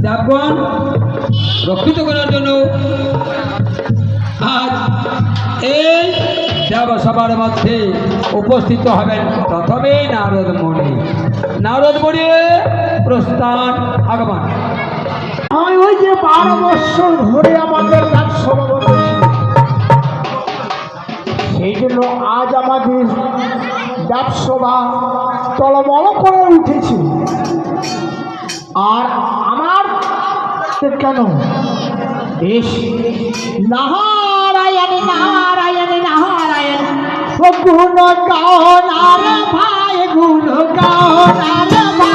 দেবগণ রক্ষিত করার জন্য আজ এই দেবসভার মধ্যে উপস্থিত হবেন প্রথমে নারদ মুনি। নারদ মুনি প্রস্থান আগমন। আমি ওই যে 12 বৎসর ধরে আমাদের কাজ সমাবেশ, সেই জন্য আজ আমাদের দেবসভা টলমল করে উঠেছে। আর আমার কেন বেশ নারায়ণ নারায়ণ নারায়ণ গুণ গাও নার ভাই গুণ গাও নার ভাই।